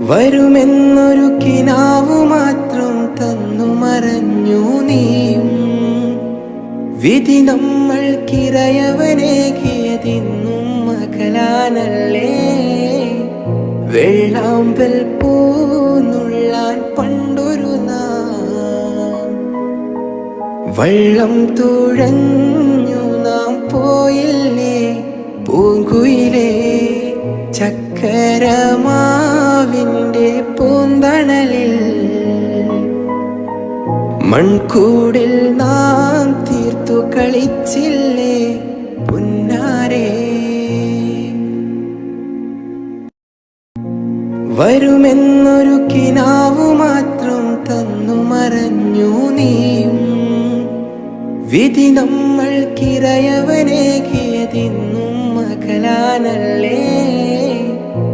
വരുമെന്നൊരു കിനാവു മാത്രം തന്നു മറഞ്ഞു നീയും. വിധി നമ്മൾക്കിറയവനേകിയതിന്നും മകലാനല്ലേ. വെള്ളാമ്പൽ പൂന്നുള്ളാൻ പണ്ടൊരു നാം വള്ളം തുഴഞ്ഞു നാം പോയില്ലേ പൂങ്കുയിലേ. ചക്കരമാവിൻ്റെ പൂന്തണലിൽ മൺകൂടിൽ നാം തീർത്തു കളിച്ചില്ലേ പുന്നാരേ. വരുമെന്നൊരു കിനാവു മാത്രം തന്നു മറഞ്ഞു നീയും. വിധി നമ്മൾക്കിറയവനേകിയതിന്നും മകലാനല്ലേ.